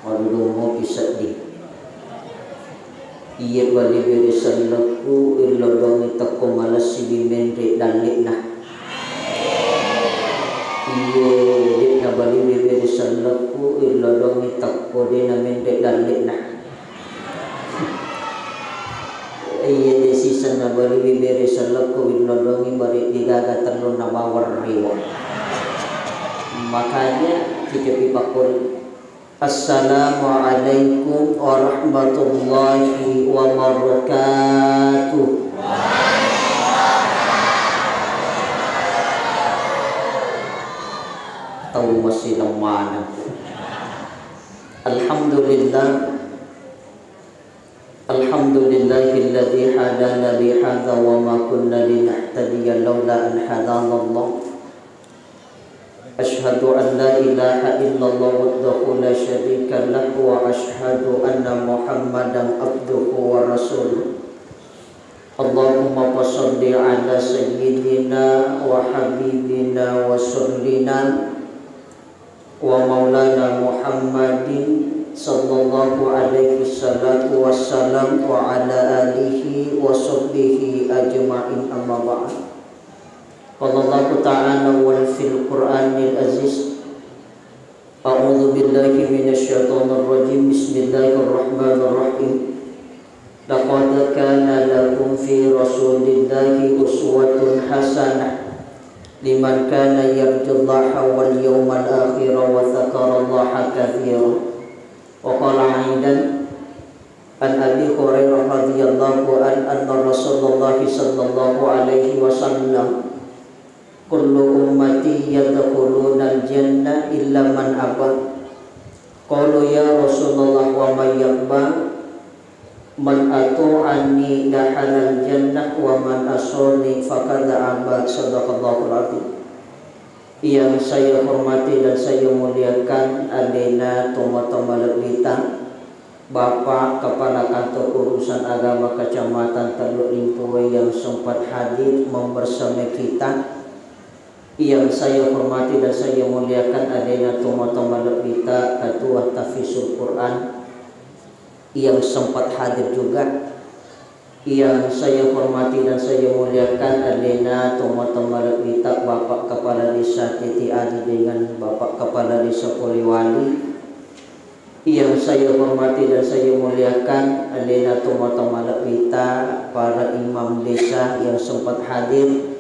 Aduh kisah di iya bali beri sallaku ilodongi takko malas si mende dalik nah iya dikna bali beri sallaku ilodongi takko dena mende dalik nah iya desi sana bali beri sallaku ilodongi bari digaga terlalu nawar riwa makanya kita pipakul Assalamualaikum warahmatullahi wabarakatuh. Tahu masih lemah. Alhamdulillah. Alhamdulillahilladzi hadana li hadza wa ma kunna linahtadiya laula an hadana Allah. Asyhadu an la ilaha illallah wahdahu la syarika lahu wa asyhadu anna Muhammadan abduhu wa rasuluh. Allahumma shalli ala sayyidina wa habibina wa sullina wa maulana Muhammadin sallallahu alaihi salatu wassalam wa ala alihi wa sahbihi ajma'in amma ba'd. Qala Allah ta'ala wal fil Qur'anil aziz. A'udzu billahi minasyaitonir rajim. Bismillahirrahmanirrahim. Laqad kana lakum fi rasulillahi uswatun hasanah liman kana yarjullaha wal yawmal akhir wa dzakarallaha katsiran. Wa qala 'aidan an Abi Hurairah radhiyallahu anna Rasulullah sallallahu alaihi wasallam kullu ummati yadkhuluna al-jannah illa man aba. Qalu ya Rasulullah wa may yaba? Man atu'ani dakhala al-jannah wa man asani faqad aba. Shadaqallahul azim. Yang saya hormati dan saya muliakan adena tomat-tomat lebita Bapak Kepala Kantor Urusan Agama Kecamatan Teluk Limpopo yang sempat hadir membersama kita. Yang saya hormati dan saya muliakan adanya Toma-Toma Lebita Ketua Tahfizul Quran yang sempat hadir juga. Yang saya hormati dan saya muliakan adanya Toma-Toma Lebita Bapak Kepala Desa Titi Adi dengan Bapak Kepala Desa Poliwali. Yang saya hormati dan saya muliakan adanya Toma-Toma Lebita para imam desa yang sempat hadir.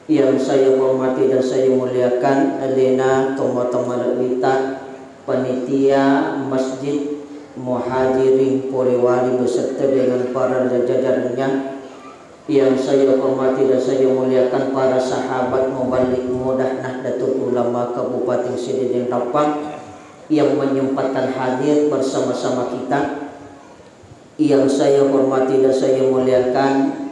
Yang saya hormati dan saya muliakan adena Toma-Toma Lebita panitia Masjid Muhajirin Poliwali beserta dengan para jajarannya. Yang saya hormati dan saya muliakan para sahabat mubalik mudah Nahdlatul Ulama Kabupaten Sidin Rapang yang menyempatkan hadir bersama-sama kita. Yang saya hormati dan saya muliakan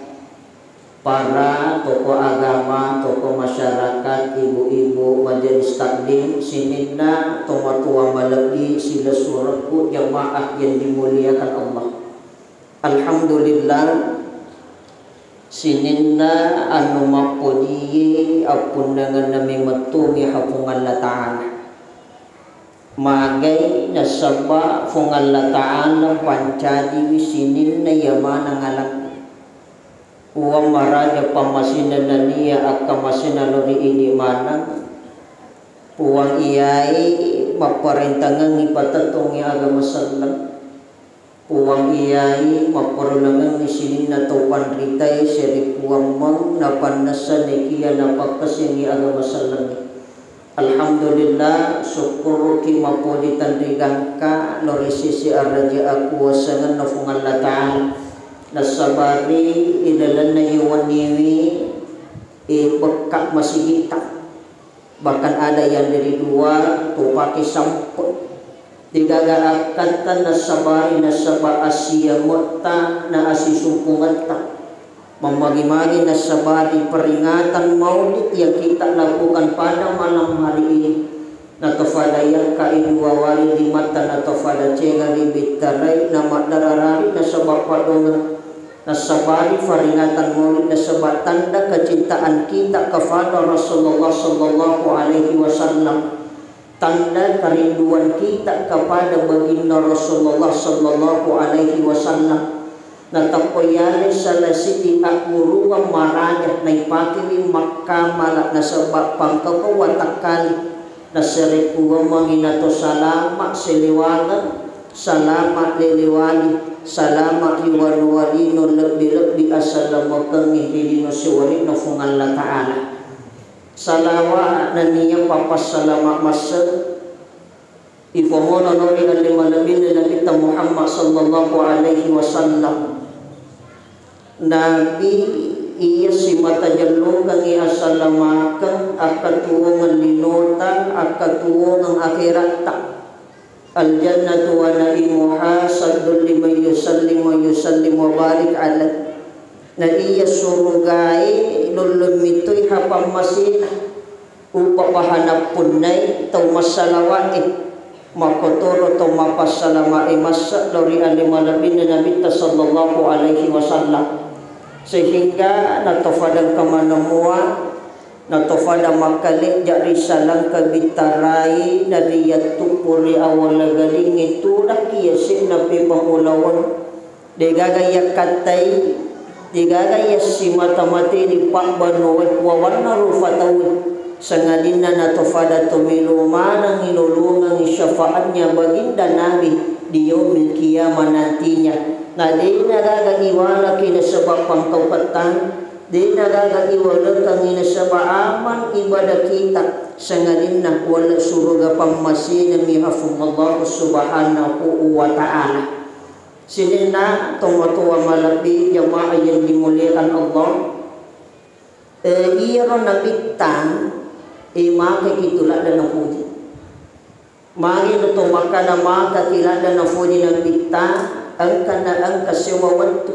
para tokoh agama, tokoh masyarakat, ibu-ibu majelis taklim, sininna tomatua malagi sila suratku jamaah yang dimuliakan Allah. Alhamdulillah sininna anu mapodi apun dengan nami metumi hapungan la ta'ala magai nasaba fungan la ta'ala pancadi sininna yamana ngalang uang maraja pamasina nania akamasina lori ini mana uang iai maparentangan ipatatongi agama sallam uang iai maparentangan isinin na topan ritai seri uang mang napan nasa nekia napakas ini agama sallam. Alhamdulillah syukur ki mapoditan rigangka lori sisi araja aku wasangan nafungan la ta'ala nasabari idalan na yuwaniwi bekak masih hitam, bahkan ada yang dari dua tupaki samput digagarakan tan nasabari nasaba Asia mutta na asisumpungata memagi-magi nasabari peringatan maulid yang kita lakukan pada malam hari ini. Natofadayan kain wawali di mata natofada cengari bitarai nama dararari nasabab padongan nasabari peringatan maulid nasabab tanda kecintaan kita kepada Rasulullah sallallahu alaihi wasallam tanda kerinduan kita kepada baginda Rasulullah sallallahu alaihi wasallam. Na tapoyale sala siti akuruwa maranya na ipakili Makkah malak na sebab pangkau watakali na serikuwa manginato salama seliwangan salama liliwali salama iwanuwalino lebih-lebih assalamu kengihilino siwalino fungan ta'ala salawa na niya papas salama masa ifomono nori alimalamin na kita Muhammad sallallahu alaihi wasallam Nabi iya si mata jalungan iya salamakan akatuungan linutan akatuungan akhirat al-jannatu wa na'imuha saddul liman yusallim wa yusallim wa barik ala na iya surugai lulun mitoy hapang masin upapahanap punay tau masalawait makotoro tau mapasalama masa lori alimalabin na nabita sallallahu alaihi wasallam sehingga natofadang kamanamua natofada makalik jari salang kabitarai dari yatupuri awal galing itu dah kiyasin napi pangulawan digagaya katai digagaya si mata-mati di pak banuwe wawarna rufatawi sangadina natofada tumiluma nang ilulungang syafaatnya baginda Nabi di yaumil kiamah nantinya. Nah, di nagagagiwala kina sebab pangkau petang, di nagagagiwala kina sebab aman ibadah kita sangadina wala suruga pamasin mihafum Allah subhanahu wa ta'ala. Sinina tuwa malabi jamaah yang dimuliakan Allah. Iro nabitang maka itulah dan nafuji. Magi to maka na maka kilada nafuji nabitang angka na angka sewa waktu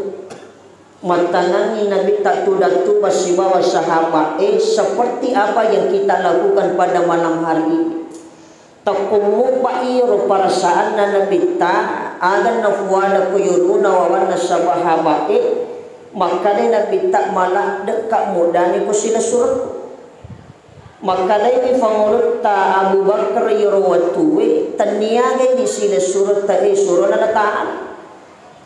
matanangi Nabi tak tudatu basibawa sahabat seperti apa yang kita lakukan pada malam hari ini takumu ba'iro perasaan na Nabi tak agan nafuana kuyuluna wawana sahabat maka ni Nabi tak malah dekat mudani ko sila surat maka ni pangulut ta Abu Bakar yurwatuwe taniagay di sila surat ta surah na ta'ala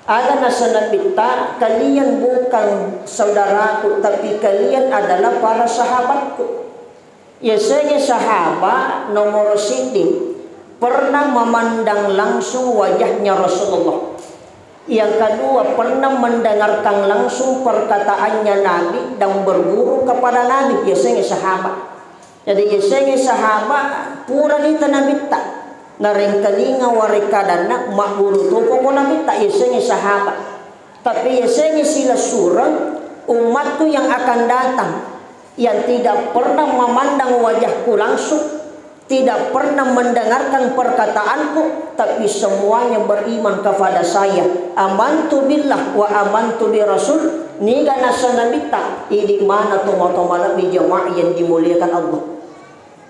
ada nasa nabita, kalian bukan saudaraku, tapi kalian adalah para sahabatku. Biasanya sahabat nomor sini pernah memandang langsung wajahnya Rasulullah. Yang kedua pernah mendengarkan langsung perkataannya Nabi dan berguru kepada Nabi. Biasanya sahabat. Jadi biasanya sahabat pura ni tanabita. Nareng kalinga warikadana makburu toko ko namin tak yesenge sahabat tapi yesenge sila surang umatku yang akan datang yang tidak pernah memandang wajahku langsung tidak pernah mendengarkan perkataanku tapi semuanya beriman kepada saya amantu billah wa amantu bi rasul ni ganasa nabita ini mana tomo-tomo di jamaah yang dimuliakan Allah.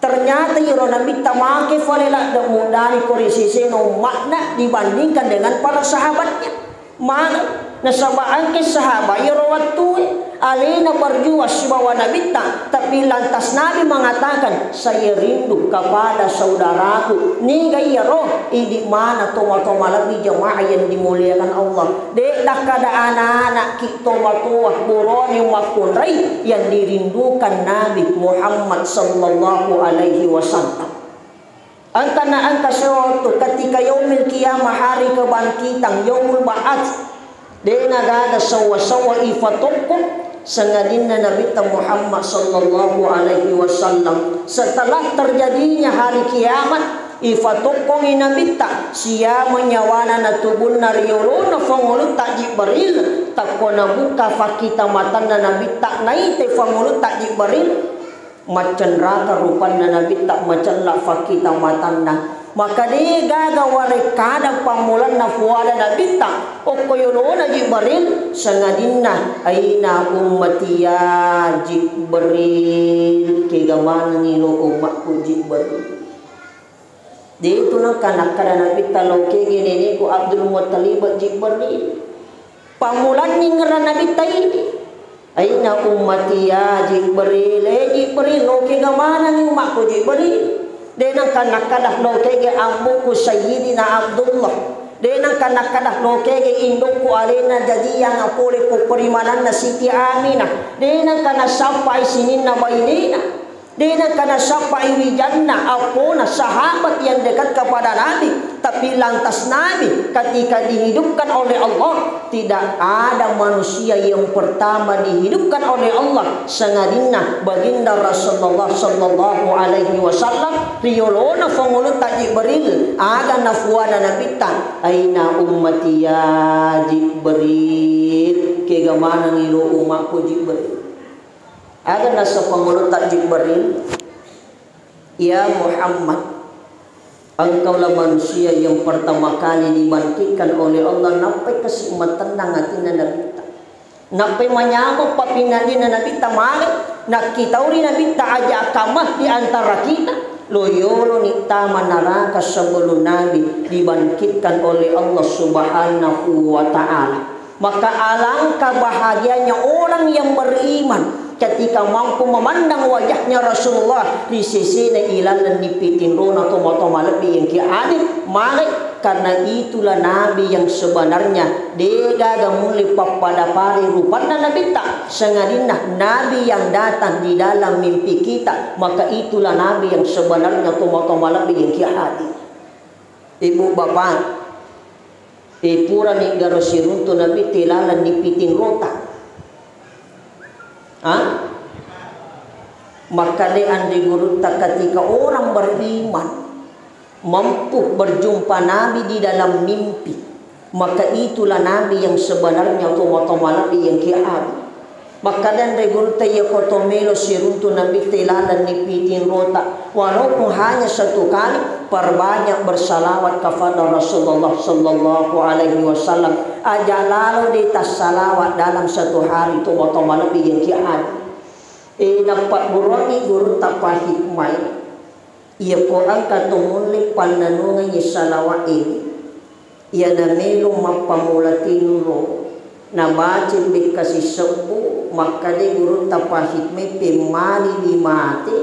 Ternyata yoro Nabi tamake falela dan mudani korisisi no makna dibandingkan dengan para sahabatnya. Mana nasabaan ke sahabat yoro waktu alina berjuang sebawa Nabi tapi lantas Nabi mengatakan saya rindu kepada saudaraku. Ni gaya roh ini mana toma-toma lagi jemaah yang dimuliakan Allah. Dek dah kada anak-anak kita matuah buroni makunrai yang dirindukan Nabi Muhammad sallallahu alaihi wasallam. Angka na angka suatu ketika yaumil kiamah hari kebangkitan yaumul ba'ats dia nagada sawa-sawa ifatukum sangadina Nabi Muhammad sallallahu alaihi wasallam setelah terjadinya hari kiamat ifatukum inabita sia menyawana natubun nariyuluna fangulut tak jibril takona buka fakita matan Nabi tak naite fangulut tak jibril macan rata rupan Nabi tak macan la fakita matanna maka dia gaga warekada pamulan na fuada Nabi tak okoyolona jibril sangadina aina ummati ya jibril kegamana nilo umatku jibril dia itu nak kanak-kanak Nabi talau kegini ni ku Abdul Muttalib jibril pamulan ni ngera Nabi taidi aina ummati ya jibril jibril lo kegamana ni umatku jibril Denang kanakadah lokege ambuku Sayyidina Abdullah. Denang kanakadah lokege indukku alena jadi yang apole ko perimanan na Siti Aminah. Denang kana sampai sinin na bainina. Denang kana sampai wijanna apona sahabat yang dekat kepada Nabi. Tapi lantas Nabi ketika dihidupkan oleh Allah, tidak ada manusia yang pertama dihidupkan oleh Allah sengadina baginda Rasulullah sallallahu alaihi wasallam. Riolona fangulun ta Jibril aga nafuada nabita aina ummati ya Jibril kega mana ngilo umatku Jibril. Aga nasa fangulun ta Jibril, ya Muhammad, engkaulah manusia yang pertama kali dibangkitkan oleh Allah. Napai kesimatan nang atina nabita, napai manyamo papinadi na nabita mari nak kita uri nabita aja akamah di antara kita. Loyolo ni tama neraka sebelum Nabi dibangkitkan oleh Allah Subhanahu wa taala. Maka alangkah bahagianya orang yang beriman ketika mampu memandang wajahnya Rasulullah di sisi na ilalan nipitin rona tomo-tomo lebih yang kiadik mari. Karena itulah Nabi yang sebenarnya degaga muli pada pari rupana Nabi tak sengadinah Nabi yang datang di dalam mimpi kita. Maka itulah Nabi yang sebenarnya tomo-tomo lebih yang kiadik. Ibu bapak pura ni garo sirunto Nabi tilalan nipitin rota. Maka andi guru tak ketika orang beriman mampu berjumpa Nabi di dalam mimpi, maka itulah Nabi yang sebenarnya tomo-tomo Nabi yang kiamat. Maka dan guru tak ya kotomelo siruntu Nabi tilalan nipitin rota, walaupun hanya satu kali perbanyak bersalawat kepada Rasulullah sallallahu alaihi wasallam. Aja lalu di tas salawat dalam satu hari tomo-tomo Nabi yang kiamat. Dapat guru tak hikmah. Ia Quran katumuli pananungan ye salawat ini. Ia namelo mapamulatinuro na baca bikasi sebu maka de guru tak hikmah pemali limate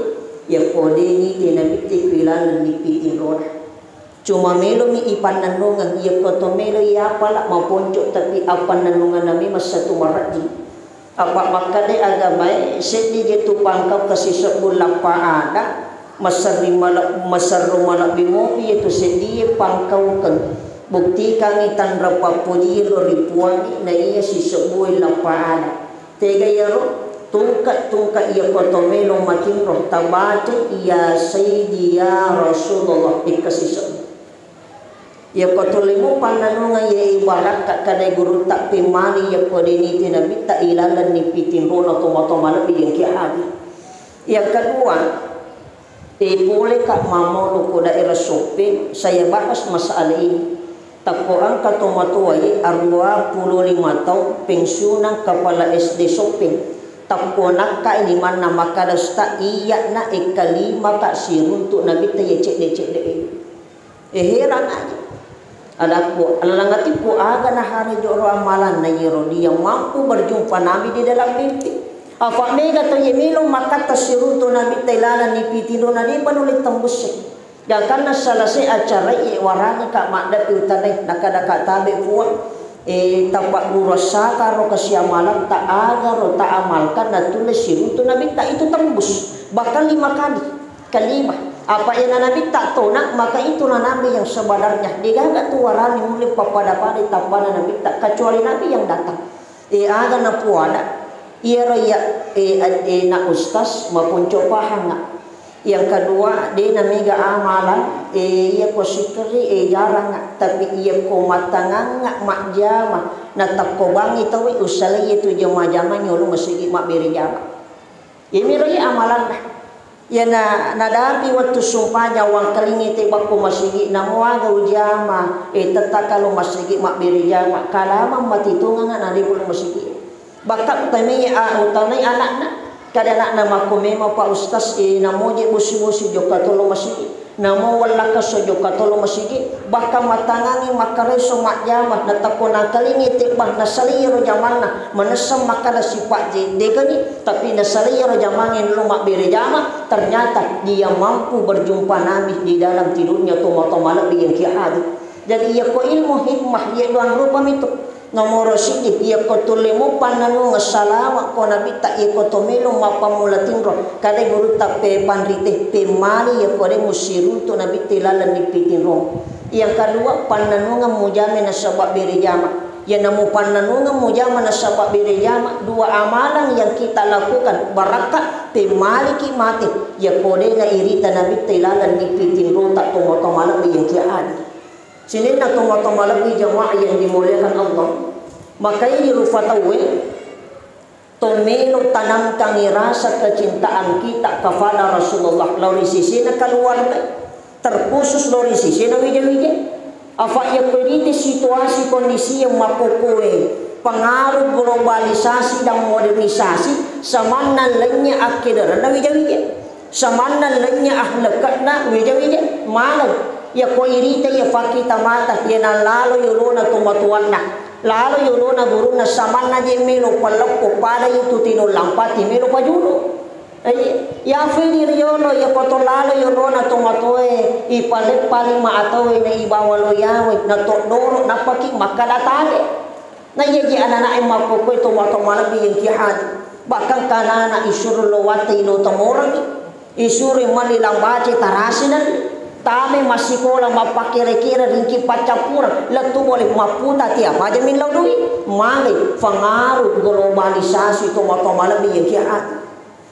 ia kode ni Nabi tikwilan nipitin roda. Cuma melo mi ipananungan ia koto melo ia pala maponcok tapi apananungan nami masa tu maraji. Apa maka de agama sedih gitu pangkap kasih sebul lapa ada masar malak bimopi itu sedih pangkau kan bukti kami tanra papudi lo ripuani na iya si sebul lapa ada tega yaro tungkat ia kotomelo makin roh tabace iya sayyidi ya Rasulullah dikasih sebul. Ya kotolimu pananungan ya ibarat kadai guru tak pemali ya kodini Nabi tak ilalan nipitin rono tomo-tomo lebih yang kiabi. Yang kedua, boleh kak mamolo ko daerah shopping saya bahas masalah ini. Tapuan katomatua ye 25 tahun pensiunan kepala SD shopping. Tapuan ka ini mana makadasta iya na ikalima kak siruntuk Nabi taye cek de. Heran aja. Adaku alangatiku aga na hari joro amalan na yero dia mampu berjumpa Nabi di dalam mimpi. Apa mega to yemilo maka tasirunto Nabi tailana nipitino na di panulit tembus. Dan karena selesai acara warani kak makda utanay nakadaka tabe puwa tapak burasa karo kasiamalan tak aga ro tak amalkan na tulis sirunto Nabi tak itu tembus bahkan 5 kali kelima. Apa yang Nabi tak tonak maka itulah Nabi yang sebenarnya. Dia enggak tu warani mulai pada tapana Nabi tak kecuali Nabi yang datang. Aga na puada. Ia raya na ustaz maupun coba Yang kedua dia namiga amalan ia posikeri jarang tapi ia ko matangang mak jama na takobangi tawi usali itu jama-jama nyolo masigi mak beri jama. Ini raya amalan dah. Ya nadapi waktu sumpahnya wang kelingi tebak ko masigi namuaga ujama tatakalo masigi mak beri jama kalama matitungan na di bulan masigi bakat utami utanay anak na kada anak na makumema pa ustaz namoje musi-musi joka tolong masigi Namo wala ka sojo katolo masigi baka matangangi makareso makjama na takona kalingi tikbah na saliro jamanna manasam makada sifat degani tapi na saliro jamangin lumak berejama ternyata dia mampu berjumpa Nabi di dalam tidurnya tomat-tomat yang kiadi. Jadi ia ko ilmu hikmah ia doang rupa itu nomor sidi ia ko tulemu pananu ngasalawa ko Nabi tak ia ko tomelo mapamula tingro kadai guru tape panrite pemali ia ko de musiru to Nabi tilalan dipitinro. Yang kedua pananu ngamujame na sabab berejama. Ya namu pananu ngamujama na sabab berejama dua amalan yang kita lakukan barakat pemaliki mati ya ko de na irita Nabi tilalan dipitinro tak tomo-tomo yang kiadi. Sini nak toma-toma lagi jamaah yang dimuliakan Allah. Maka ini rufatawe tomelo tanamkan rasa kecintaan kita kepada Rasulullah. Lauri sisi nak keluarga terkhusus lauri sisi nak wija-wija. Apa yang berita situasi kondisi yang makokoe pengaruh globalisasi dan modernisasi samanan lainnya akhirnya nak wija-wija. Samanan lainnya ahlakat nak wija-wija. Malah ya ko irita ya fakita mata ya na lalo yurona tumatuanna lalo yurona guruna samanna je melo palakko pada itu tino lampati melo pajuno ya firi riyono ya ko to lalo yurona tumatoe I pale pali ma atoe na ibawalo yawe na to doro na paki makadatane na ye anak emako ko tomato malabi yang jihad bahkan kana na isuru lowate ino tomorang isuru mali lambace tarasinan tame masih kola mapakira-kira ringki pacapura letu boleh maputa tiap aja min laudui mali pengaruh globalisasi toma-toma lebih yang kiat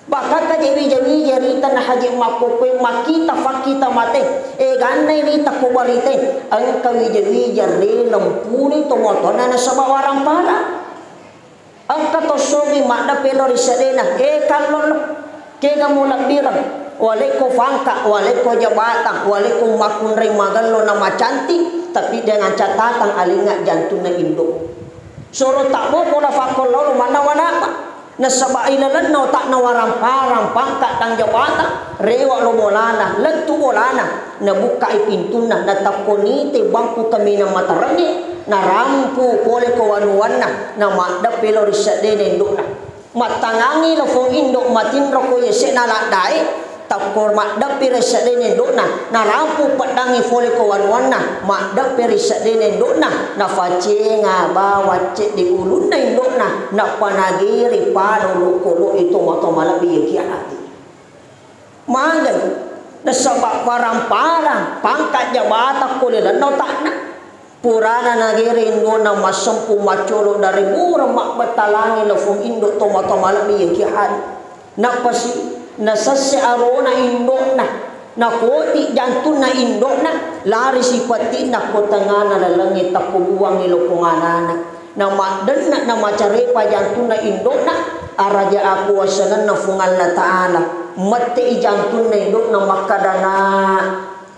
bahkan kajewi-jewi jarita na haji makopeng makita fakita mate ganai rita kubarite ang kawi-jewi jari lempuni toma-toma na sabah warang para ang katosogi makna pelori sadena kalon kega mulak birang waleko fangka, waleko jabatan, waleko makunrei magalo nama cantik, tapi dengan catatan alingat jantung na induk. Soro tak mau pola fakol lalu mana apa? Nasaba ilalan no tak nawarang parang pangkat tang jabatan, rewa lo bolana, letu bolana, nabuka ipintuna, natakoni te bangku kami na matarangi, narampu pole kawanuana, na makda pelo risadene induk na. Matangangi lo fong induk matin roko yese naladai. Takor makdak perisadene dona na rampu padangi fole ko wanwana makdak perisadene dona na facenga bawa cek di ulun na dona na panagiri pano lokolo itu mato malabi kiati magan na sabak parang-parang pangkat jabatan ko nila no takna purana nagiri dona masampu macolo dari murang makbatalangi lafong indo to mato malabi kiati na pasi nasase arona indok na koti jantung na indok na lari sipati na kotangana na langit tapubuang nilopunganana na makdan na macarepa jantung na indok na araja aku wasanan na fungal na taala mati jantung na indok na makadana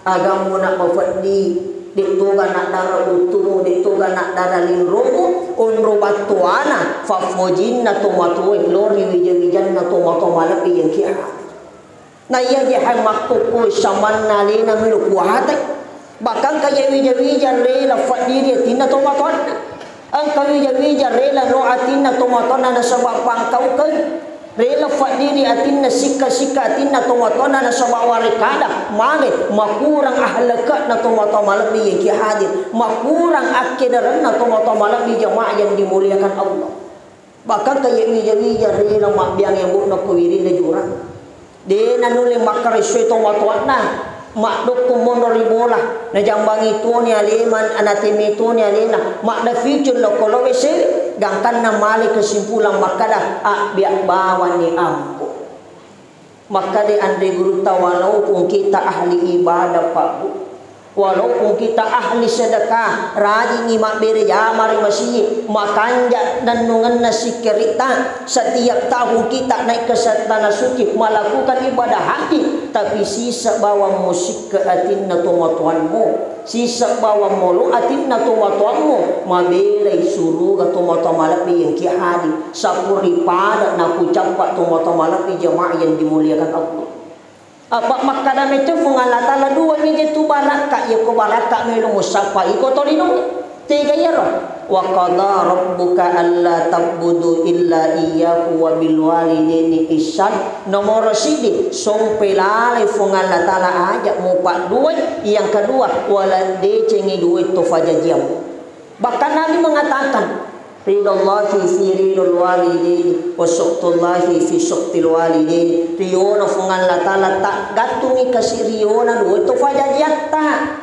agamu na mafadi dito ga nak dara uturo dito ga nak dara linrogo onro batuana fafojin na tomato lori wijan na tomato malapi yang kia na iya je hai makko ko saman na le na milu kuhate bahkan kaya wijan le la fadiri tinna tomato ang kaya wijan le la no atinna tomato na sabab pangkau ke rela fadiri atinna sika-sika atinna tomatona na sabawari kada male makurang ahlakat na tomatoma lebih yang ki hadir makurang akidaran na tomatoma lebih jamaah yang dimuliakan Allah bahkan kaya wija-wija rela makbiang yang buk na kuwiri na jurang de nanule makariswe tomatona mak dokku mondori bola na jambangi tuoni aleman anatemi tuoni alena mak da future lo kolowe se gangkan na mali kesimpulan makada biak bawa ni ampu makade ande guru tawalau pun kita ahli ibadah pak bu walaupun kita ahli sedekah rajin ngimak bereja mari masih makanja dan nungan nasi kerita setiap tahun kita naik ke tanah suci melakukan ibadah hati tapi sisa bawa musik ke atinna tomatuanmu sisa bawa mulu atinna tomatuanmu mabelai suruh ke tomatuamalapi yang kiadi sapuri pada nak ucap pak tomatuamalapi jemaah yang dimuliakan Allah Apa makada metu fungala tala dua mije tu baraka ya ko baraka melu musapa iko tolino tiga ya ro wa qada rabbuka alla ta'budu illa iyyahu wa bil walidaini ihsan nomor sidi sompelale fungala tala aja mupa dua yang kedua wala de cengi duit to fajajiam bahkan Nabi mengatakan ridallahi fi ridul walidaini wa suqtullahi fi suqtil walidaini riona fungan la tala tak gatungi kasih riona duit to fajajiat ta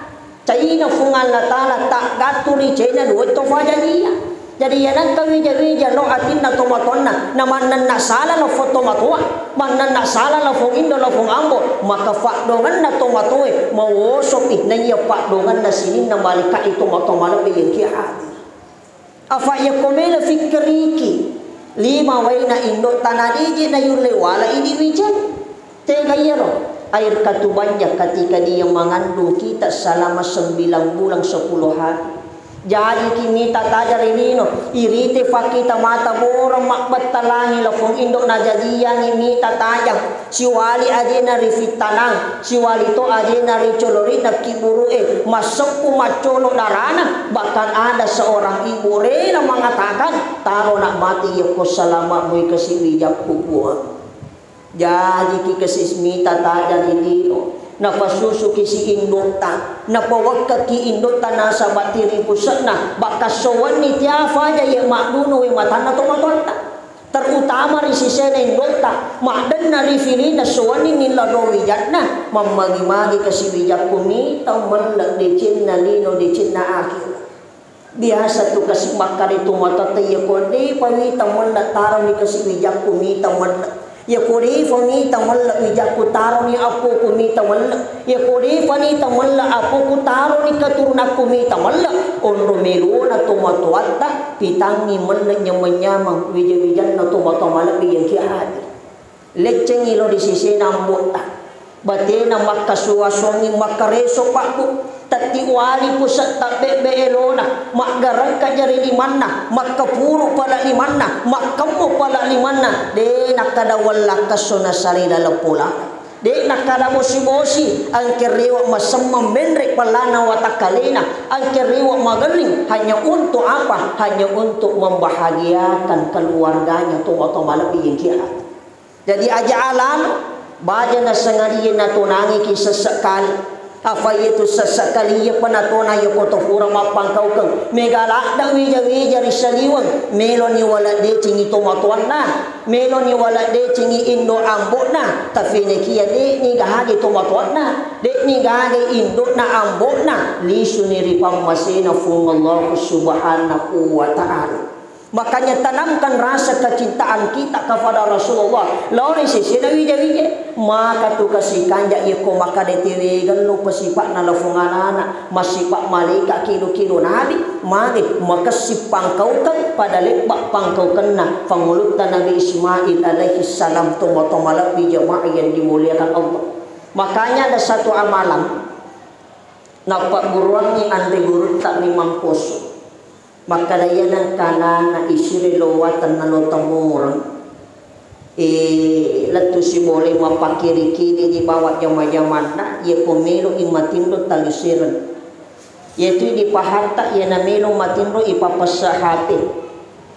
caina fungan la tala tak gaturi cina duit to fajajiat jadi ya nang kawija-wija lo atinna tomatonna na mannan na sala lo foto matua mannan na sala lo fong indo lo fong ambo maka fakdongan na tomatoe mawosopi na iya fakdongan na sinin na malika itu matomala be yang kia afa yakomela fikiriki lima waina indo tanadiji na yule wala ini wijan tega yero air katubanya ketika dia mengandung kita selama 9 bulan 10 hari jadi kini tatajar ini no irite fakita mata borong makbat talangi lofong indok na jadian ini tatajang si wali adena rifit tanang si wali to adena ricolori na kiburu masuk umacolo darana bahkan ada seorang ibu rela mengatakan taro nak mati ya ko salama moy kasi wijak kubuang jadi ki kasismi tatajar ini no napasusu kisi indota napawakka ki indota nasa batiri pusatna bakas sowan ni tiafa jaya makduno we matana to matonta terutama risisena indota makdan na rifilina sowan ni lado wijatna mamagi-magi kasi wijak kumi tau menlek decin na lino decin na akhir biasa tu kasi makar itu mata taya kode pawita menlek taro ni kasi wijak kumi tau menlek ya kuri fani tamalla wijaku taro ni apu kumi tamalla ya kuri fani tamalla apu ku taro ni katuruna kumi tamalla onro meluna tomatoatta pitangi malla nyamanyamang wija-wijan na tomatomala yang kiat leceng ilo di sisi nambota batena makasuasongi makareso pakku tati wali pusat tabe beelona makgarang kajari di mana makapuru pala di mana makamu pala di mana de nakada wala kasona sari dalam pula de nakada bosi-bosi angkeriwa masamma menrek palana watakalena angkeriwa magaling hanya untuk apa hanya untuk membahagiakan keluarganya tu atau malam yang kiat jadi aja alam baja na sangariye na tunangi ki sesekali apa itu sesekali ya panatona ya kotofura mapangkau kang megala da wija-wija risaliwang meloni wala de cingi tomatuan na meloni wala de cingi indo ambok na tapi nekia de ni gahage tomatuan na de ni gahage indo na ambok na lisuni ripam masina fungallahu subhanahu wa ta'ala. Makanya tanamkan rasa kecintaan kita kepada Rasulullah. Lawan sisi nawi jadi maka tu kasih kanja iko maka detewe galo pasipak na lafungan anak masipak malaikat kilo-kilo nabi mari maka sipang kau kan pada lepak pangkau kena pangulut Nabi Ismail alaihi salam tomat-tomat di jemaah yang dimuliakan Allah. Makanya ada satu amalan nampak guruannya andre guru tak limang poso. Maka daya nang kana na isire lowatan na notamurang latu si boleh mapakiri-kiri di bawah jama-jaman na ye pomelo imatindo talusiran yaitu di pahata ye namelo matindo ipapasahati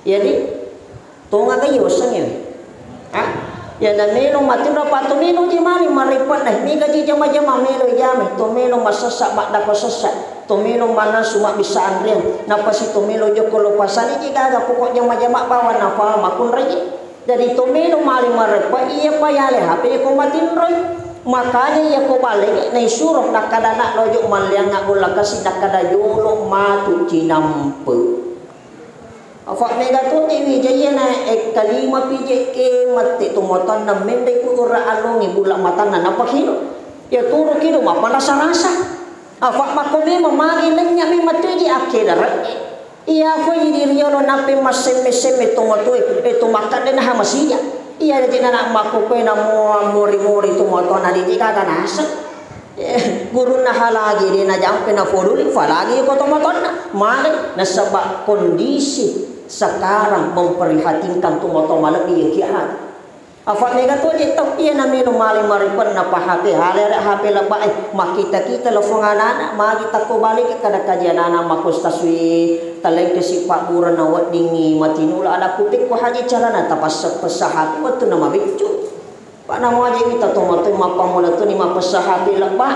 jadi tonga kayo sangyo ya namelo matindo patumelo di mari maripat na ni gaji jama-jama melo jami tomelo masasak bakda pasasak tomelo mana semua bisa andrian napa si tomelo joko lopasan ini gaga pokok jama-jama bawa napa makun raji jadi tomelo mali marepa iya payale HP ko matin roy makanya ya ko balik na isuruh nakada nak lojo maliang ngagula kasi nakada jolo matu cinampe afak mega tu ni jaya na kalima pije ke mate tumotan na mende ko ora alongi bulak matan na napa kilo ya turu kilo mapa rasa-rasa afak makome mamari lenya mi matuji akira iya fo yiriolo nape maseme-seme tomatoi eto makade na hamasiya iya de na makope na mo mori-mori tomato na di kaga nasa guru na halagi de na jampe na foruli falagi ko tomato na mali na sabab kondisi sekarang memprihatinkan tomato malaki yang kiat Afak mega tu je tau ia na melo mali maripan na pahape hale hape la ba makita lo fongana magi takko balik kada kajian ana makos taswi taleng ke sipak buran na wadingi matinula ala kutik ko haji cara na tapas pesahat watu na mabicu pa na mo je kita tomato mapamula tu ni mapesahape la ba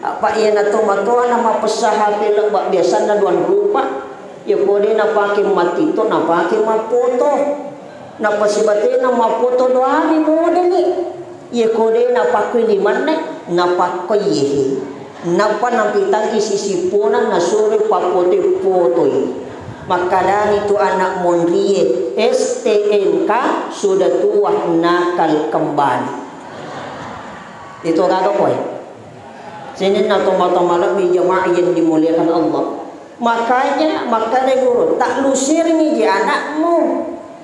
apa ia na tomato na mapesahape la ba biasa na duan rupa ya kode na pake matito na pake mapoto na pasibate na mapoto doani modeli ye kode na pakui di mana na pakoi ye na panampitang isisipuna na suri papote potoi makadani tu anak mondrie STNK sudah tua nakal kembali itu kata koi sini na tomat-tomat di jemaah yang dimuliakan Allah makanya guru tak lusir ni je anakmu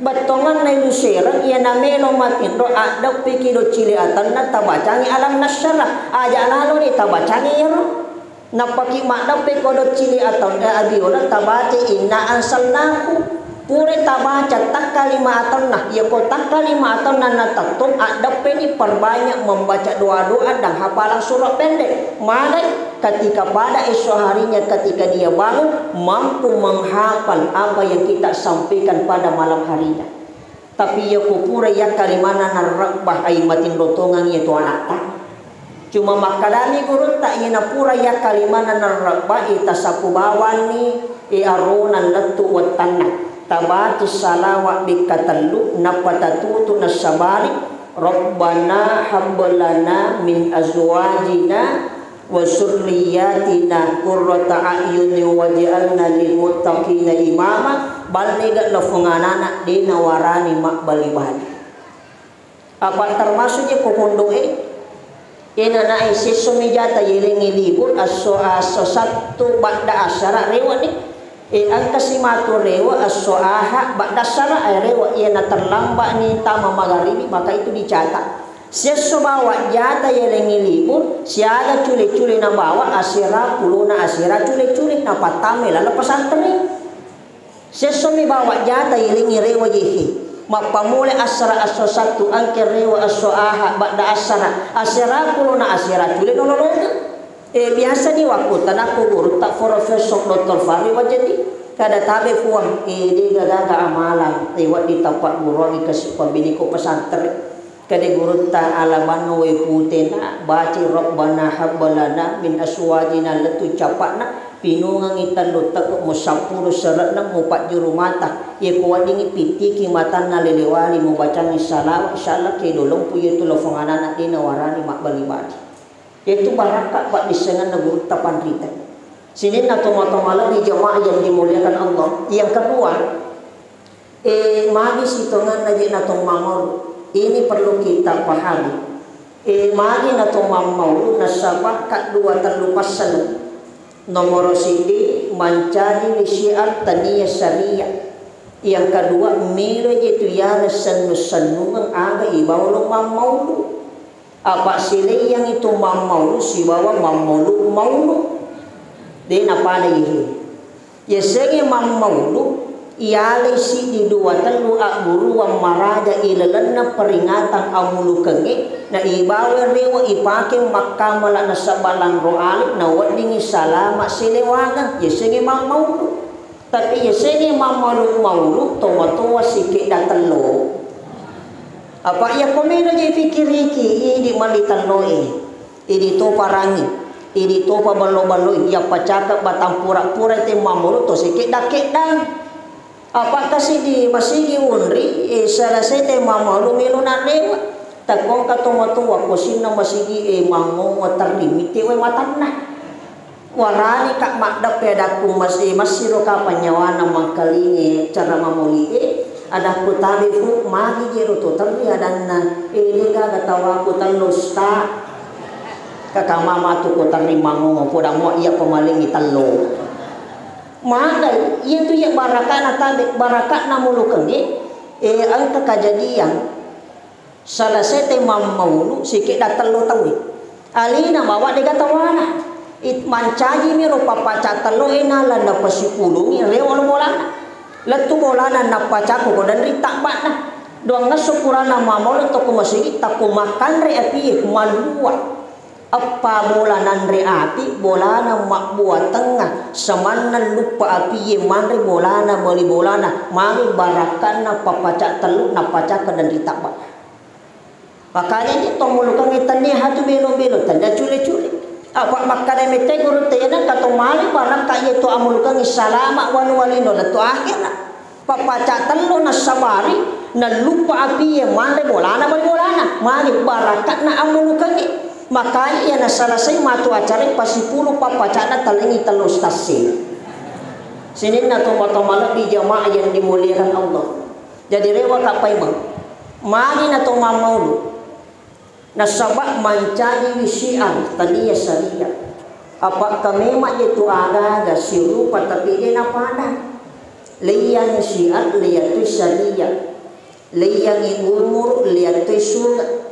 batongan na ilusera ia na melo matin do ada piki do cili atan na tabacangi alam nasyara aja lalu ni tabacangi yero na paki makda piko do cili atan abiola tabace inna ansalnahu pure tabaca tak kalima atan nah ia ko tak kalima atan na tatum ada peni perbanyak membaca doa-doa dan hafalan surah pendek malai ketika pada esok harinya ketika dia bangun mampu menghafal apa yang kita sampaikan pada malam harinya. Tapi ia kupura ya kalimana narabah aimatin rotongan itu anak tak. Cuma makadani guru tak ina pura ya kalimana narabah itasapu bawani aruna latu watanna tabatu salawat bikatallu napatatutu nasabari rabbana habbalana min azwajina wa surriyatina qurrata a'yuni waj'alna lil muttaqina imama balliga lafunganana dina warani mak balibali apa termasuknya kumundoe ina na isi sumijata yelengi libur aso satu ba'da asyara rewa ni ang kasimatu rewa aso aha ba'da asyara rewa ina terlambat ni tama magharibi maka itu dicatat. Seso bawa jata yelengi libur siaga cule-cule na bawa asira puluna asira cule-cule na patame la pesantren. Seso mi bawa jata yelengi rewa yehi mapamule asara aso satu angke rewa aso aha ba'da asira puluna asira cule nololonga. Biasa di waktu tanaku guru tak profesor Dr. Fahri wajadi kada tabe puang dia gaga amalan lewat di tempat guru dikasih pembini ko pesantren. Kade guru ta alamano we putena baci rabbana habbalana min aswajina latu capakna pinungang itan dotak musapuru seratna mupat juru mata ye kuadingi pitiki matan na lelewali mo bacang salawat insyaallah ke dolong puye tu lofongana dina warani mak balibadi itu barakat bak disengan na guru ta pandrita sini na tomatomala di jemaah yang dimuliakan Allah yang kedua magi sitongan na je na tong mangol ini perlu kita pahami. Mari na tumamaw nasabah kadua terlupasan. Nomor sindi mancari syiar taniyah syariah. Yang kedua mira itu ya sanu-sanu ang aga ibaw lo mamawlu. Apa sila yang itu mamawlu si bawa mamawlu mawlu. Di napana ihi. Yesenge mamawlu ialay si di dua telu akburu wa maraja ilalan na peringatan amulu kenge na ibawe rewa ipake makamala na sabalang roalik na wadingi salama silewagan yesenge mamawlu tapi yesenge mamawlu tomatua sikit datalo apa ya komena je fikiriki ini malitan noe ini to parangi ini to pa balo-balo ya pacakap batang pura-pura te mamawlu to sikit dakek dan apa kasi di masigi unri salah sete mamalu meluna lewa takong katomatu wakosin na masigi mango watarlimiti we matanna warani kak makda pedaku masiro ka panyawana mangkalingi cara mamuli ada ku talifu magi jero to tarli adanna ini ga katawa ku talusta kakama matu ko tarli mango podang mo iya pemalingi talo Mahal, ia tu yang barakat na tabe, barakat na mulukan ni. Ang kejadian salah sete mamulu sikit datang lo tahu. Alina bawa dia kata wana. It mancaji mi rupa pacat telo enala na pasipulu ni lewal bolana. Letu bolana na pacaku dan ritak batna. doang na syukurana mamol to kumasigi takumakan re api malua apa bolanan re api bolana mak buat tengah samanan lupa api manre bolana beli bolana mari barakan na papaca teluk na paca dan ditabak makanya ni tomulukan itani hatu belo-belo tanda cule-cule apa makane mete guru tena kato mali barang kaya to amulukan salama wanu walino la to akhirna papaca teluk na sabari na lupa api manre bolana beli bolana mari barakan na amulukan makanya ya nasalasay matu acara pasipuluh papacana talingi telus tasir sinin na tomatomala di jamaah yang dimuliakan Allah jadi rewa kapai bang mari na tomamaulu nasabak mancani wisian tadiya syariah apa kami mak itu aga siru tapi dia napada liyang syiat liyatu syariah liyang umur liyatu surga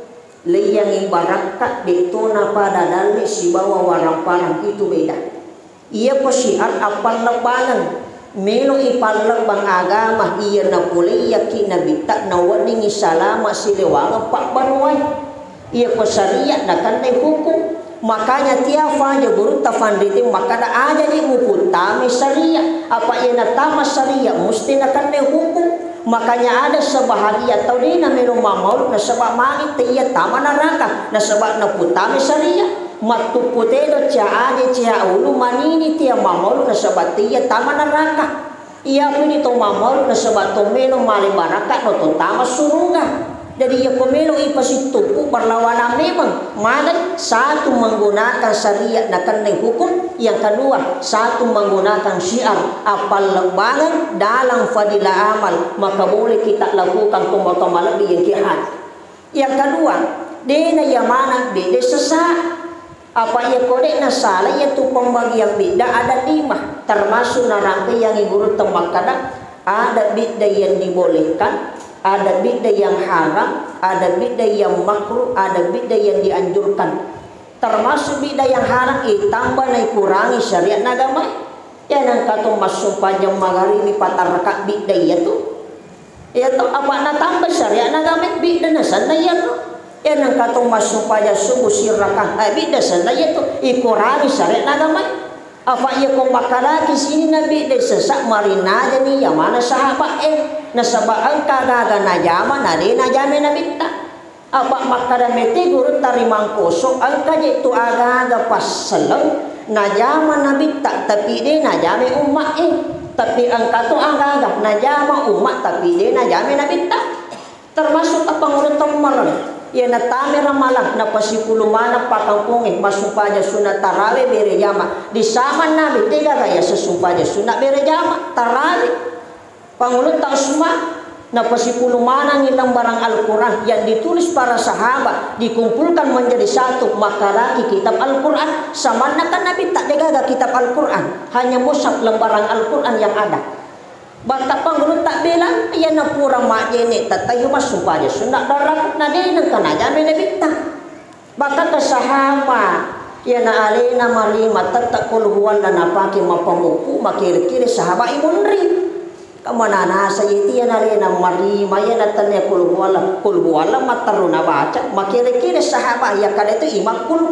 liyang barakat dituna pada dalil si bawa warang parang itu beda ia posiar apal lebanan melo ipal lebang agama ia na pulih yakin nabi tak nawading salama silewang pak banuai ia syariat na kanai hukum makanya tiafa je guru tafanditi maka ada aja di hukum tami syariat apa ia na tama syariat mesti na kanai hukum makanya ada sebahagia atau di namanya mamau na sebab mangit ia tama neraka na sebab na putami syariat matu putelo ca aja ca ulu manini tia mamau na sebab ia tama neraka ia pun itu mamau na sebab to melo mali baraka no to tama surga. Jadi ia pemilu ipasituku berlawanan memang mana satu menggunakan syariat nak kena hukum yang kedua satu menggunakan syiar apal lembangan dalam fadilah amal maka boleh kita lakukan tombol-tombol lebih yang kihat yang kedua dena yang mana beda sesat apa ia kodek na salah iaitu pembagian beda ada 5 termasuk narangka yang ibu tembak kadang ada beda yang dibolehkan ada bid'ah yang haram, ada bid'ah yang makruh, ada bid'ah yang dianjurkan. Termasuk bid'ah yang haram tambah naik kurangi syariat agama. Ya nang kato masuk pajam magharibi patar rakaat bid'ah itu. Ya to apa na tambah syariat agama bid'ah na sana ya to. Ya nang kato masuk pajam subuh sirakaat bid'ah sana ya to ikurangi syariat agama. Apa ia kong makalaki sini nabi de sesak marina jadi yang mana sahabat nasabak angka gaga najama nade najame nabi tak apa makada mete guru tarimang kosong angka itu aga pas seleng najama nabi tak tapi de najame umat tapi angka tu aga najama umat tapi de najame nabi tak termasuk apa ngurut tomaran ya na tamera malam na pasipuluh mana pakampungin masumpaja sunat tarawih bere jama di sama nabi tiga kaya sesumpaja sunat bere jama tarawih pangulut tak semua na pasipuluh mana ngilang barang Al-Quran yang ditulis para sahabat dikumpulkan menjadi satu maka lagi kitab Al-Quran sama kan nabi tak degaga kitab Al-Quran hanya mushaf lembaran Al-Quran yang ada bata pangulut tak bilang ia na pura majene tatayo masumpaja sunat darat na de nang kanajame na bitta baka sahabat ia na alena marima tatakul huwala na pake mapamupu makiri-kiri sahabat imunri kamana nasa iti ia na alena marima ia na tanya kulhuwala mataruna baca makiri-kiri sahabat ia kada itu imam kul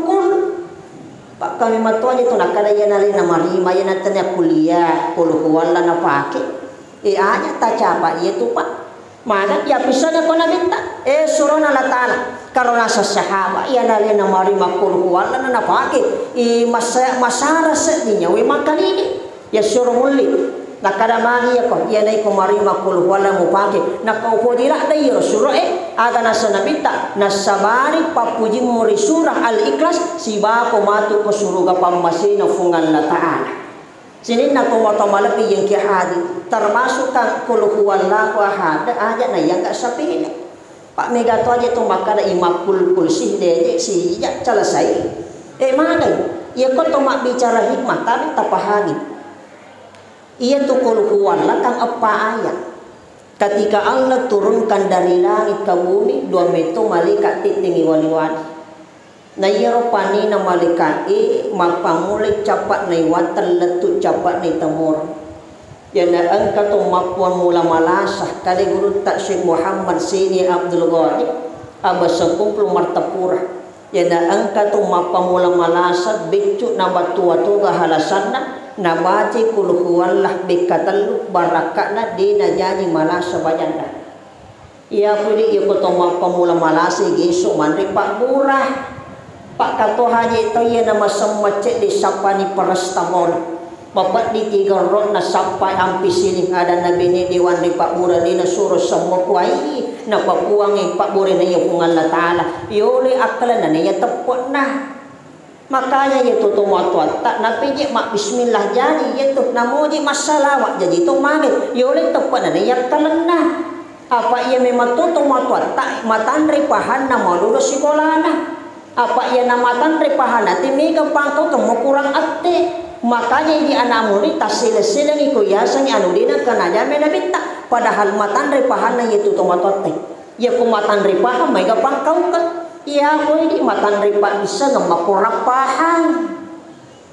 pak kami matuan itu nakada ia na alena marima ia na tanya kuliah kulhuwala na pake aja tak capa itu pak mana ya bisa na kona minta surona la taala karena sahabat ya nalena mari makul wala na pake masara sedinya we makalini ya surumuli nakada magi ya ko ya nai ko mari makul wala mo pake nakau dira dai sura aga nasa nabita nasabari papuji muri surah al-ikhlas siba ko matu ko suruga pamasina fungan la taala sini na tomo-tomo lebih yang kihadi termasuk kan kul huwallahu ahad aja na yang gak sapin pak mega tu aja tu maka ada imakul kulsih de si ya selesai mana ya kau tu mak bicara hikmah tapi tak pahami ia tu kul huwallah kan apa ayat ketika Allah turunkan dari langit ke bumi 2 meter malaikat titingi wali-wali na yero pani na malaikat mapamulay capat na iwatan letut capat na itamor Yana angka tu mapuan mula malasah kali guru tak Syekh Muhammad Sini Abdul Ghani abasa kumpul martapura. Yana angka tu mapuan mula malasah bicu nama tua tuga halasanna nabaci kuluhuallah bikatallu barakatna dina jadi malasa bayanda. Ia puli ia kotoma pamula malasi gesok mandri Pak Murah. Pak Kato Haji itu ia nama semacet di sapani parastamol. Bapak di 3 rot na sampai ampi sini ada nabi ni diwan di Pak Murah dina suruh semua kuai na papuangi Pak Murah na iya kung Allah Ta'ala. Yole akala na niya tepot na. Makanya itu tu muat tak napijik mak bismillah jadi itu namuji masalawat jadi tu magit. Yole tepot na niya kalan na. Apa ia memang tutup matuat tak matandri pahana malulu sekolahna. Apa ia nama tandri pahana timiga pangkau temu kurang ate. Makanya di anak murid tak sila-sila iku yasanya anu dina kana jame na binta. Padahal matandri pahana itu tutup matuat te. Ya ku matandri pahana mega pangkau ka. Ya ku di matandri pa bisa ngama kurang pahan.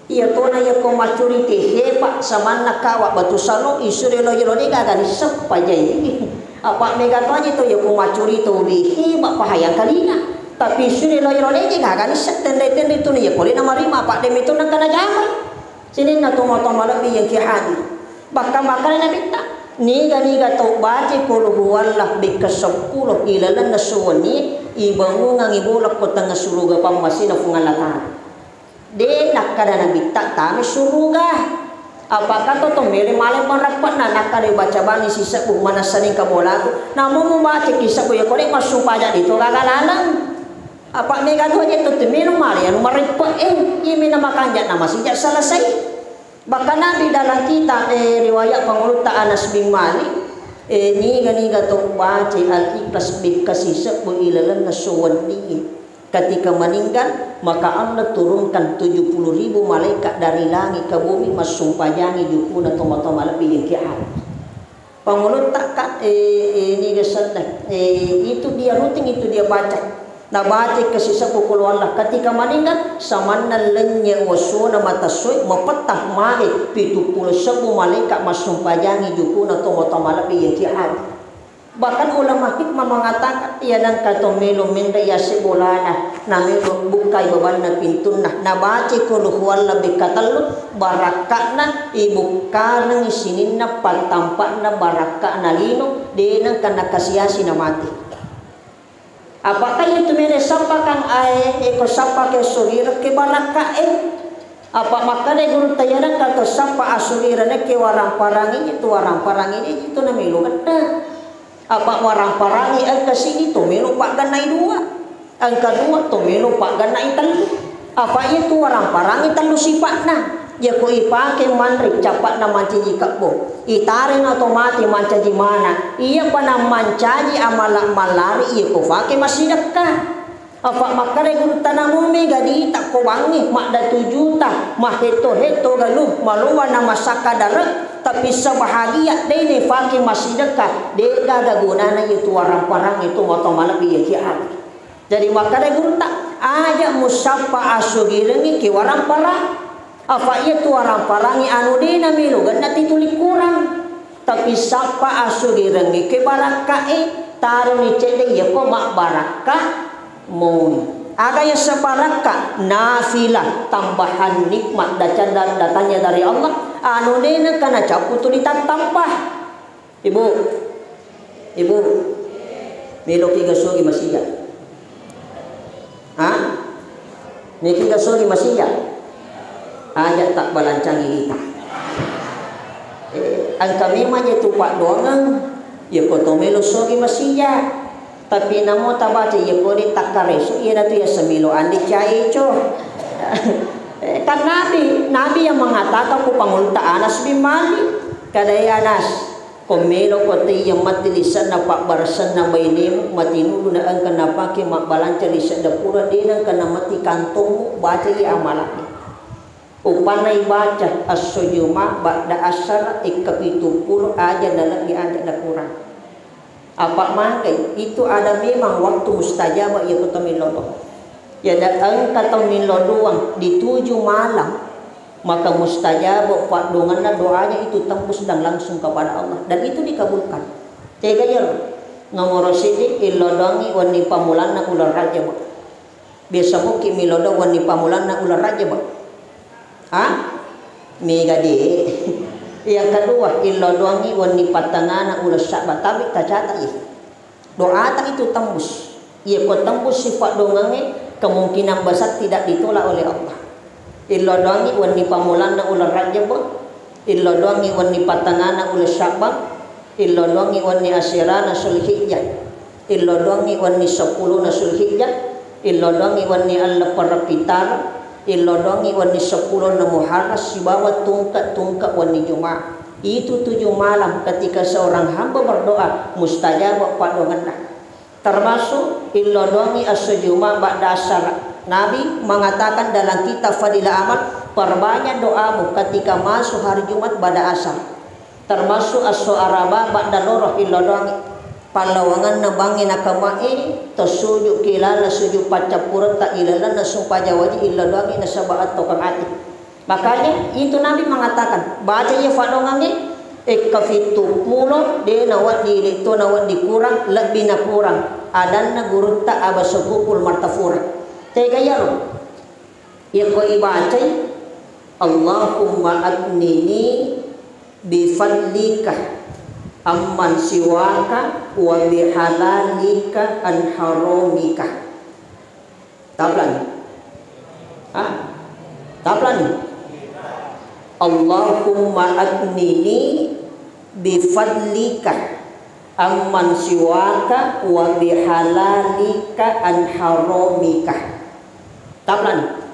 Iya to na ya ku maturity hepa samanna kawa batu salo isuri lo yero ni gaga ni sappa jai. Apa mega tu aja tu ya ku macuri tu bihi mak pahaya kalina tapi suri lo yero leje gaga ni sak tende tu ni ya kole na marima pak dem itu nak kana jamai sini na tu moto malabi yang kihadi bakka bakal na bitta niga tu baci kulu huwallah bikasapuluh ilalan na suwani ibangu ngang ibulak ko tanga suruga pamasina fungalata de nakada na bitta tami suruga. Apakah tu mele male merapat nak kali baca bani sisa bu mana saning kabolaku namun membaca kisah ku ya kole masuk pajak itu gagalalang apa mega tu aja tu mele male anu merapat ini nama kanjat nama sejak selesai bahkan Nabi dalam kitab riwayat pengurut Anas bin Malik ni tu baca al-ikhlas bi kasisa bu ilalan nasuwandi ketika meninggal maka Allah turunkan 70.000 malaikat dari langit ke bumi masumpajangi jukuna toma-toma lebih yang kiat. Pengulut takkan ini kesendak itu dia rutin itu dia baca. Nah baca kesisa pukul Allah ketika meninggal samanna lenya wasuna mata suik mepetah malaikat 70.000 malaikat masumpajangi jukuna toma-toma lebih yang kiat. Bahkan ulama hikmah mengatakan tiada kata melu minda ya sebolana namilu bukai babana pintuna nabaci kulu huwalla bikatallu barakakna ibu kanang isininna patampakna barakakna lino denang kana kasiasi na mati. Apakah itu mere sapa kang eko sapa ke sugira ke baraka apa makanya guru tayaran kata sapa asurira ke warang parangi itu warang parangi itu namilu kada. Apa warang parangi angka sini tu melu pak ganai 2 angka 2 tu melu pak ganai 3 apa itu warang parangi 3 sifatna ya ku ipake manri capat na mancaji kakbo itarin otomati mancaji mana iya pana mancaji amalak malari iya ku fake masih dekat apa makare guru tanamumi gadi tak ko bangi mak da 7 juta mah heto galuh maluwa nama sakadara tapi sebahagia dene faki masih dekat de gaga gunana itu warang parang itu moto malabi ya kiat jadi makare guru tak aja musaffa asugirengi ki warang parang apa itu warang parangi anu dina milu ganda tituli kurang tapi sapa asugirengi ki barakae taru ni cede ya ko mak barakah mun ada yang sebaraka nafilah tambahan nikmat datanya dari Allah anu dina kana capu tu ditambah ibu melo tiga sogi masih ya ni tiga sogi masih ya aja tak balancangi kita angka memangnya tu pak doang ya koto melo sogi masih ya tapi namo tabaca ya kori takareso iya tu ya semilo andi cai co kan nabi yang mengatakan ku pangulta Anas bin Malik kadai Anas komelo koti yang mati lisan na pak barasan na baini matinu na ang kanapa ki makbalanca lisan da pura dinang kana mati kantong baca ya amalaki upanay baca as-sujuma ba'da asar ikapitu puluh aja dalam diajak da kurang apa mangkai itu ada memang waktu mustajabah ya kata milodo ya datang kata milodoang di 7 malam maka mustajab padonganna doanya itu tembus dan langsung kepada Allah dan itu dikabulkan. Tega ya ngamoro sidik ilodongi wani pamulanna ular raja ba. Biasa mo kimilodo wani pamulanna ular raja ba. Mega de. Yang kedua ilodongi wani patangana ular syaba tapi kacata ya. Doa tak itu tembus. Ia ko tembus sifat dongange kemungkinan besar tidak ditolak oleh Allah. Ilodongi wani pamulanna ular raja ba. Ilodongi wani patangana ular syaba. Ilodongi wani asyirana sulhijjah. Ilodongi wani 10 na sulhijjah. Ilodongi wani al-parapitara. Ilodongi wani 10 na muharram sibawa tungkat wani jumaah. Itu 7 malam ketika seorang hamba berdoa mustajab padonganna. Termasuk ilodongi as-sujuma ba'da asar. Nabi mengatakan dalam kitab Fadilah Amal, perbanyak doamu ketika masuk hari Jumat pada asar. Termasuk as-su'araba ba'da loroh ilodongi palawangan na bangin akamai tasujud kilala sujud pacapura tak ilala na sumpah jawaji ilodongi na sabaat tokang hati. Makanya itu Nabi mengatakan baca ya fadongangi ekafitu mulo de nawat di itu nawat dikurang lebih na kurang adan na guru tak abasukul martafura tega ya lo ya ko ibaca Allahumma agnini bifadlika amman siwaka wa bihalalika an haramika. Taplan. Taplan. Allahumma agnini bifadlika amman siwaka wa bihalalika an haramika. Taplan.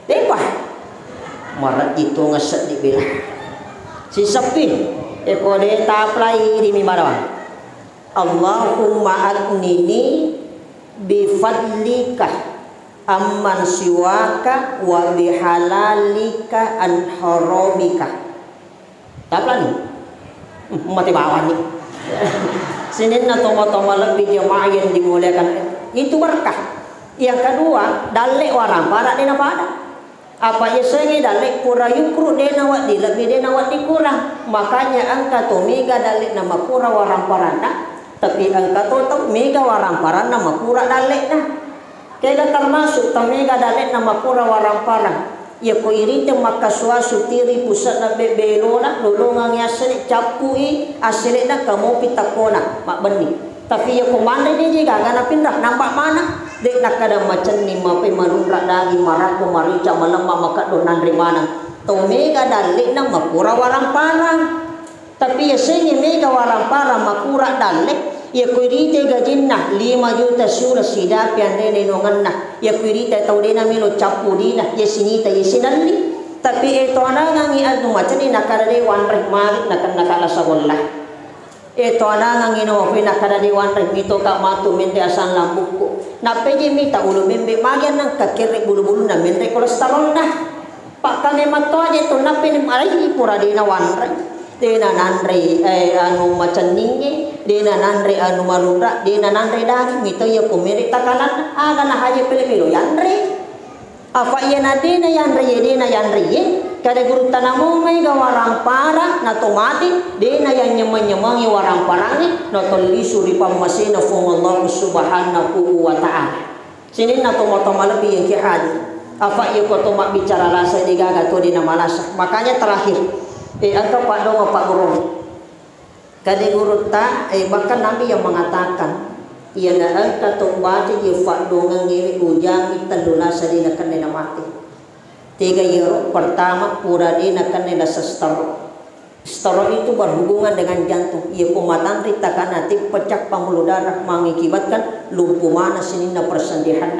Tepah. Marat itu ngeset dibilang. Si sepi ekode taplai di mimarawan. Allahumma agnini bifadlika amman siwaka wa bihalalika an haramika. Taplan mati bawan ni. Sinin na tomo-tomo lebih jemaah yang dimuliakan itu berkah. Yang kedua dalek warang para dina pada. Apa ya sengi dalek pura yukru dena wat di lebih dena wat dikurang. Makanya angka to mega dalek nama pura warang paranda, tapi angka to mega warang paranda nama pura dalek nah. Kaya termasuk to mega dalek nama pura warang parang. Ya ko irite maka suasu tiri pusat na bebelona lolongang yasene capui asile na kamu pitakona mak benih. Tapi ya komanda dia juga gana pindah nampak mana dek nak kada macam ni mape marundra dagi marah ko marica malemma maka donan rimana to mega dalek na makura warang parang. Tapi ya sengi mega warang parang makura dalek ya kuirite gajinna 5 juta sura sidap yang dene nonganna ya kuirite tau dena milo capu dina ya sinita ya sinalli. Tapi itu anang ngi adu macam ni nakada de wanrek marit nakala sabollah. Ito anang ngino pina kada di wanrek mito ka matu mente asan lambuko. Na peje mita ulo membe magian nang kakere bulu-bulu na mente kolesterol na. Pak kami mato aja to na pin arai pura dina wanrek. Dina nanre anu macan ningi, dina nanre anu marundra, dina nanre dagi mito ya kumiri takalan aga na haje pele yanre. Apa iya na dina yanre kada guru tanamu mai ga warang parang na tomati dina yang nyemangi warang parangi na tolisu di pamasina fung Allah subhanahu wa ta'ala. Sini na tomo-tomo lebih yang kihadi. Apa iya ko tomak bicara lasa digaga to dina malasa. Makanya terakhir angka pak dong pak guru. Kada guru ta bahkan Nabi yang mengatakan ia na angka to bati ye pak dong ngiri ujang itandulasa dina kanena mati. 3 euro pertama pura dina kanena sestaro. Staro itu berhubungan dengan jantung. Ia kumatan rita kanati pecah pembuluh darah mengakibatkan lumpuh mana sinina persendihan.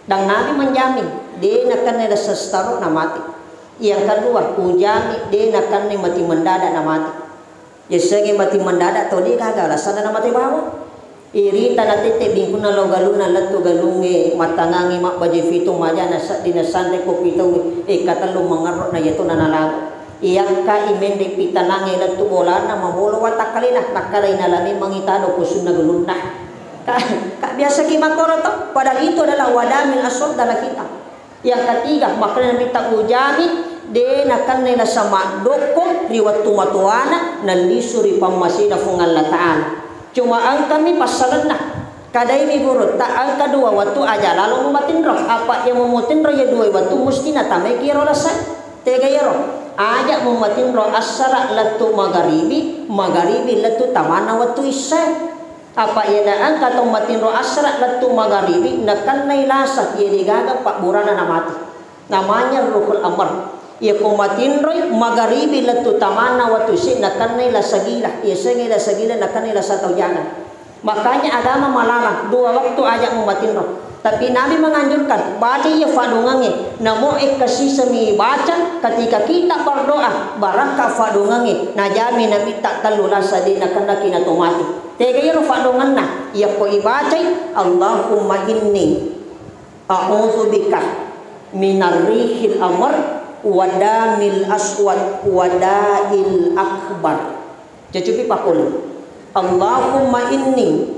Dan Nabi menjamin dina kanena sestaro na mati. Yang kedua ujami dina kanena mati mendadak na mati. Ya segi mati mendadak to di gagal sana na mati bawa. Iri tanah tete bingkuna lo galuna latu galunge matangangi mak baje fitu maja nasa dina sante ko pitu kata lu mengarok na yeto nanalago iyak ka imende pitanange latu bolana mamolo watak kalina nakalay nalami mangitano kusun na galuna ka biasa ki makoro to padahal itu adalah wadamil asol dalam kita. Yang ketiga makna minta ujami de nakan nila sama doko riwatu matuana nalisuri pamasina fungal la ta'ala. Cuma ang kami pasalan na kadai mi guru ta ang kadua waktu aja lalu mumatinro apa yang mumatinro ya dua waktu mesti na tamay kiro rasa tega yero aja mumatinro asara latu magharibi latu tamana waktu isya apa ya na ang katong matinro asara latu magharibi nakan nailasa ya digaga pak burana na mati namanya ruhul amr ya kumatinroy magharibi latu tamana waktu isya nakan nailasa gila ya nailasa gila nakan nailasa taujangan. Makanya agama melarang dua waktu aja mumatinro. Tapi Nabi menganjurkan badi ya fadungange namo kasih semi baca ketika kita berdoa baraka fadungange najami nabi tak talula sadina kana kina tomati. Tega yero fadunganna ya ko ibaca Allahumma inni a'udzubika minar rihil amr wadamil aswad wadail akbar. Cucupi pakul. Allahumma inni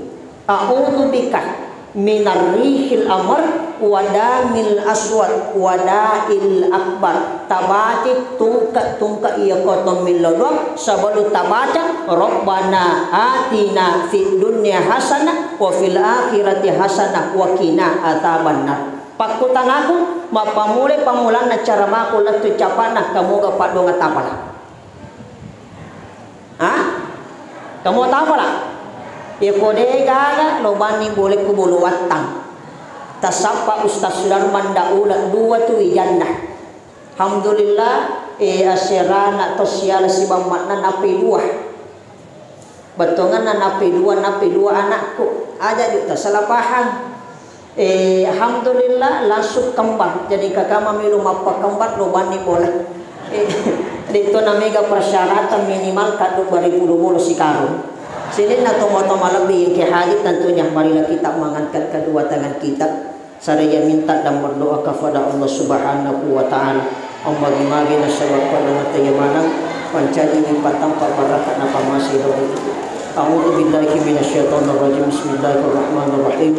a'udzubika minar rihil amr wadamil aswad wadail akbar. Tabati tungka iya kotom milodok sabalu tabaca Rabbana atina fid dunya hasanah wa fil akhirati hasanah wa qina adzabannar. Pakutan aku mapamule pamulan na cara maku latu capana kamu ga padonga tapala. Kamu tahu lah? Ya kode gaga lobani boleh kubulu watang. Tasapa Ustaz Sudarman daula dua tu jannah. Alhamdulillah asyirana tosyala si bamakna napi dua. Betongan napi dua anakku. Aja juga salah paham. Alhamdulillah langsung kembar. Jadi kakak minum apa kembar lobani boleh. Dito na mega persyaratan minimal kado 2020 si karun. Sini na tomo-tomo lebih yang kehadit tentunya marilah kita mengangkat kedua tangan kita. Saya minta dan berdoa kepada Allah Subhanahu wa taala. Allah gimagi na sabab pada matayamanan pancadi patang paparakat na pamasi roh. A'udzu billahi minasyaitonir rajim. Bismillahirrahmanirrahim.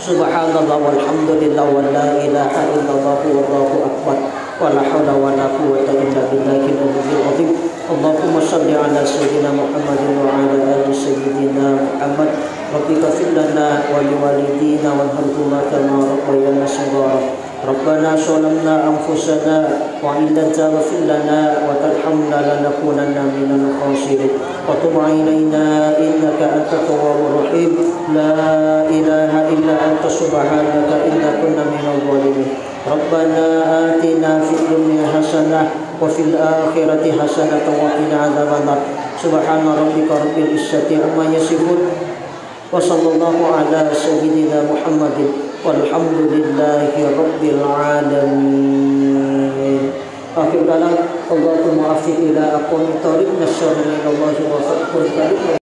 Subhanallah walhamdulillah wa la ilaha illallah wallahu akbar. ولا حول ولا قوة إلا بالله العلي العظيم. اللهم صل على سيدنا محمد وعلى آل سيدنا محمد. رب اغفر لنا ولوالدينا وارحمهما كما ربيانا صغارا. ربنا ظلمنا أنفسنا وإن لم تغفر لنا وترحمنا لنكونن من الخاسرين. وتب علينا إنك أنت التواب الرحيم. لا إله إلا أنت سبحانك إنا كنا من الظالمين. ربنا آتنا في الدنيا حسنة وفي الآخرة حسنة وقنا عذاب النار. سبحان ربك رب العزة عما يصفون وصلى الله على سيدنا محمد والحمد لله رب العالمين. آخر كلام اللهم وفق إلى أقوم طريق نشر إلى الله وفق